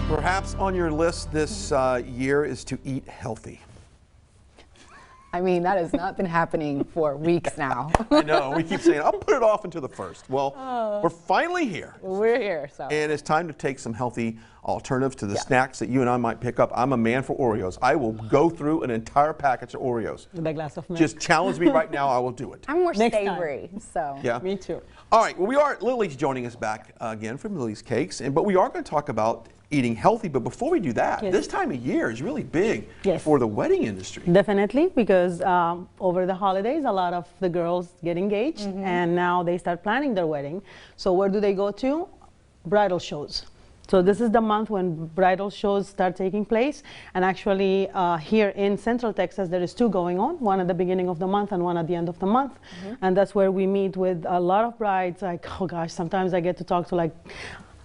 Perhaps on your list this year is to eat healthy. I mean, that has not been happening for weeks now. I know, we keep saying, I'll put it off until the first. Well, we're finally here. We're here, so. And it's time to take some healthy alternatives to the snacks that you and I might pick up. I'm a man for Oreos. I will go through an entire package of Oreos. With a glass of milk. Just challenge me right now, I will do it. I'm more Next savory, so. Yeah. Me too. All right, well, Lily's joining us back again from Lily's Cakes, but we are going to talk about eating healthy. But before we do that, Yes. this time of year is really big Yes. for the wedding industry. Definitely, because over the holidays, a lot of the girls get engaged, and now they start planning their wedding. So where do they go to? Bridal shows. So this is the month when bridal shows start taking place. And actually, here in Central Texas, there is two going on, one at the beginning of the month and one at the end of the month. And that's where we meet with a lot of brides. Like, oh gosh, sometimes I get to talk to like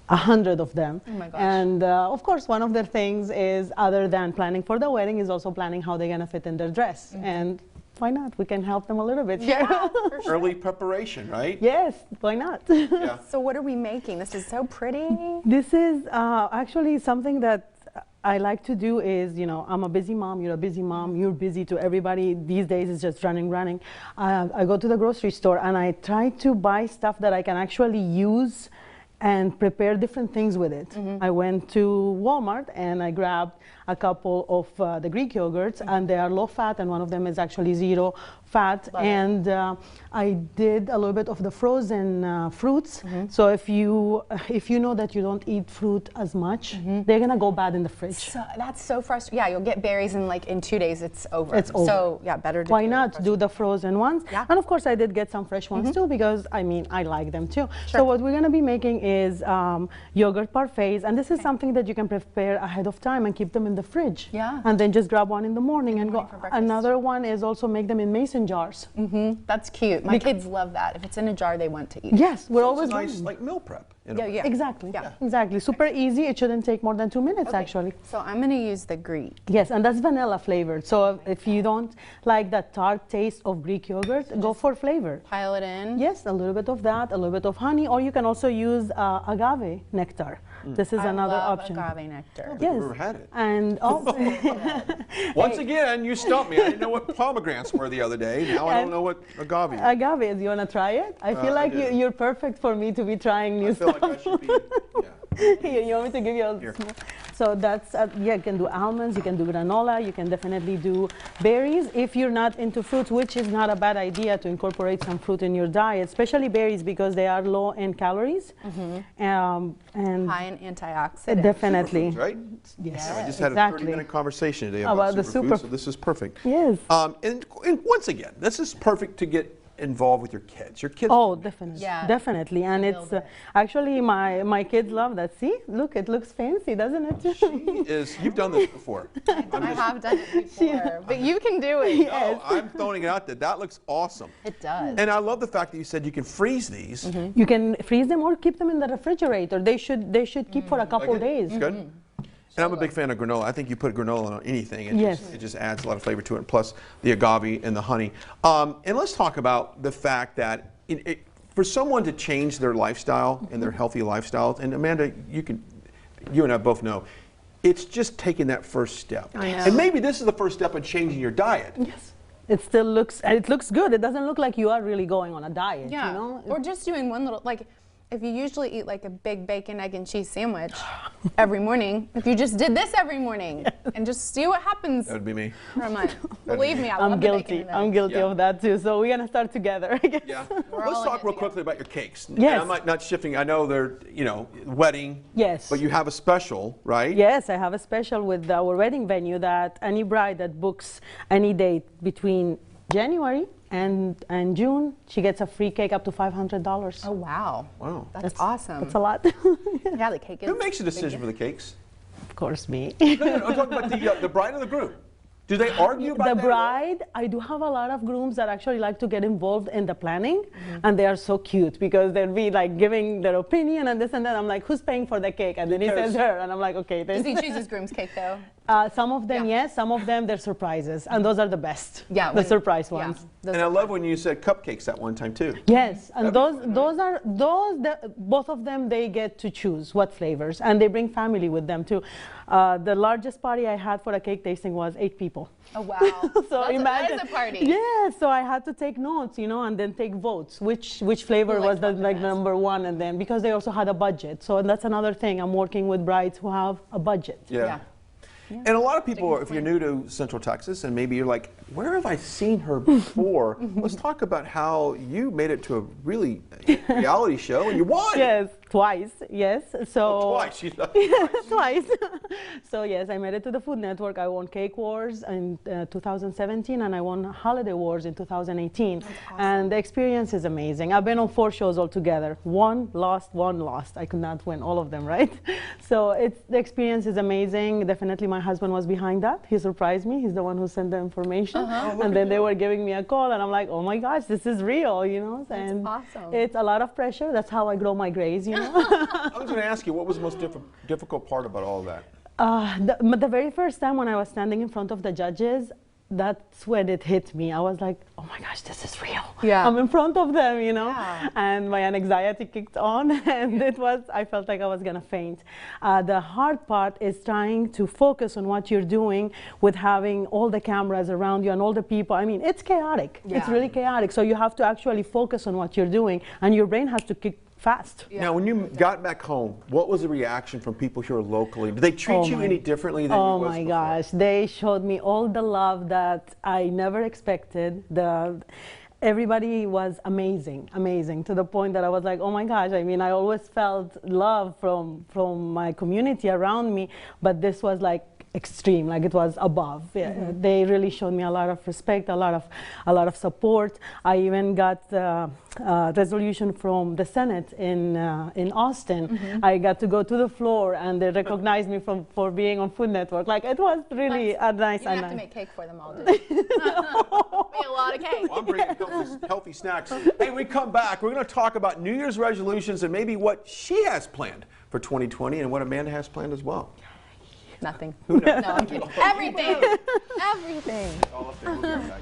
100 of them. Oh my gosh. And of course, one of their things is, other than planning for the wedding, is also planning how they're gonna fit in their dress. And why not? We can help them a little bit here. Yeah, for sure. Early preparation, right? Yes, why not? Yeah. So what are we making? This is so pretty. This is actually something that I like to do is, you know, I'm a busy mom, you're a busy mom, you're busy too. Everybody these days is just running. I go to the grocery store and I try to buy stuff that I can actually use and prepare different things with it. I went to Walmart and I grabbed a couple of the Greek yogurts, and they are low fat, and one of them is actually zero fat. Love it. And I did a little bit of the frozen fruits. So if you know that you don't eat fruit as much, they're gonna go bad in the fridge. So, that's so frustrating. Yeah, you'll get berries and like in 2 days it's over. It's over. So yeah, better to Why do not do the frozen ones? Yeah. And of course, I did get some fresh ones too, because I mean, I like them too. Sure. So what we're gonna be making is yogurt parfaits, and this is something that you can prepare ahead of time and keep them in the fridge. Yeah. And then just grab one in the morning and morning go. for breakfast. Another one is also make them in mason jars. That's cute. My kids love that. If it's in a jar, they want to eat. Yes, we're It's always a nice, running. like, meal prep. in a Yeah, way. yeah. Exactly. Yeah. Exactly. Super easy. It shouldn't take more than 2 minutes, Okay. actually. So I'm gonna use the Greek. Yes, and that's vanilla flavored. So if you don't like that tart taste of Greek yogurt, go for flavor. Pile it in. Yes, a little bit of that, a little bit of honey, or you can also use agave nectar. This is I another love option. agave nectar. Yes. I've never had it. And also, Once again, you stumped me. I didn't know what pomegranates were the other day. Now I don't know what agave is. agave, do you want to try it? I feel I like do. you're perfect for me to be trying new I feel stuff. like I should be, yeah. Here, you want me to give you a Here. small? So that's, yeah, you can do almonds, you can do granola, you can definitely do berries. If you're not into fruits, which is not a bad idea to incorporate some fruit in your diet, especially berries because they are low in calories. And High in antioxidants. definitely. Right? Yes, I just had a exactly. 30-minute conversation today About about the superfoods, super- so this is perfect. Yes. And once again, this is perfect to get involved with your kids. Your kids. Oh, definitely. Yeah. Definitely. And it's actually my kids love that. See, look, it looks fancy, doesn't it? You've done this before. I have done it before, but you can do it. No, I'm throwing it out there. That looks awesome. It does. And I love the fact that you said you can freeze these. You can freeze them or keep them in the refrigerator. They should keep for a couple Like it? days. It's good. And I'm a big fan of granola. I think you put granola on anything. Yes. It just adds a lot of flavor to it, plus the agave and the honey. And let's talk about the fact that for someone to change their lifestyle and their healthy lifestyles, and Amanda, you and I both know, it's just taking that first step. I know. And maybe this is the first step in changing your diet. Yes. It looks good. It doesn't look like you are really going on a diet. Yeah. You know? Or just doing one little, like, if you usually eat like a big bacon, egg, and cheese sandwich every morning, if you just did this every morning and just see what happens That would be me. for a month. Believe me, I I'm love the bacon guilty. and I'm egg. guilty Yeah. of that too. So we're gonna start together, I guess. Yeah. We're Let's all in talk it real together. quickly about your cakes. Yes. And I'm not shifting. I know they're, wedding. Yes. But you have a special, right? Yes, I have a special with our wedding venue that any bride that books any date between January and June, she gets a free cake up to $500. Oh, wow. Wow. That's awesome. That's a lot. Yeah, the cake is. Who makes the a big decision for gift. the cakes? Of course, me. No, I'm talking about the bride of the groom. Do they argue about The that? bride, I do have a lot of grooms that actually like to get involved in the planning, and they are so cute because they'll be like giving their opinion and this and that. I'm like, who's paying for the cake? And then he Because- says her, and I'm like, okay. Does Then he choose his groom's cake though? Some of them, Yeah. yes. Some of them, they're surprises, and those are the best. Yeah, the when- surprise yeah, ones. those And I are love fun. when you said cupcakes that one time too. Yes, and That'd be both of them they get to choose what flavors, and they bring family with them too. The largest party I had for a cake tasting was 8 people. Oh wow! So That imagine is a party. Yeah, so I had to take notes, and then take votes. Which flavor Who was liked what the like best? number one, and then because they also had a budget. So that's another thing. I'm working with brides who have a budget. Yeah. And a lot of people, if you're new to Central Texas, and maybe you're like, where have I seen her before? Let's talk about how you made it to a really reality show and you won. Yes, twice. Yes, so Twice. She's like, twice. So yes, I made it to the Food Network. I won Cake Wars in 2017, and I won Holiday Wars in 2018. And the experience is amazing. I've been on 4 shows altogether. One lost. I could not win all of them, right? So the experience is amazing. Definitely, my husband was behind that. He surprised me. He's the one who sent the information, and then they were giving me a call, and I'm like, oh my gosh, this is real, And awesome. it's a lot of pressure. That's how I grow my grace, I was going to ask you, what was the most difficult part about all of that? The very first time when I was standing in front of the judges, that's when it hit me. I was like, oh my gosh, this is real. Yeah. I'm in front of them, Yeah. And my anxiety kicked on, and I felt like I was gonna faint. The hard part is trying to focus on what you're doing with having all the cameras around you and all the people. I mean, it's chaotic. It's Yeah. really chaotic. So you have to actually focus on what you're doing, and your brain has to kick fast. Yeah. Now, when you got back home, what was the reaction from people here locally? Did they treat you any differently than Oh you was my before? gosh, they showed me all the love that I never expected. Everybody was amazing to the point that I was like, oh my gosh. I mean, I always felt love from my community around me, but this was like extreme, like it was above. Yeah, they really showed me a lot of respect, a lot of support. I even got resolution from the Senate in Austin. I got to go to the floor, and they recognized me for being on Food Network. Like, it was really a nice. You have to make cake for them all, didn't you? Be a lot of cake. Well, I'm bringing healthy snacks. Hey, when we come back, we're going to talk about New Year's resolutions and maybe what she has planned for 2020 and what Amanda has planned as well. Nothing. Who knows? No, I'm kidding. Everything. Everything. All up there. We'll be right back.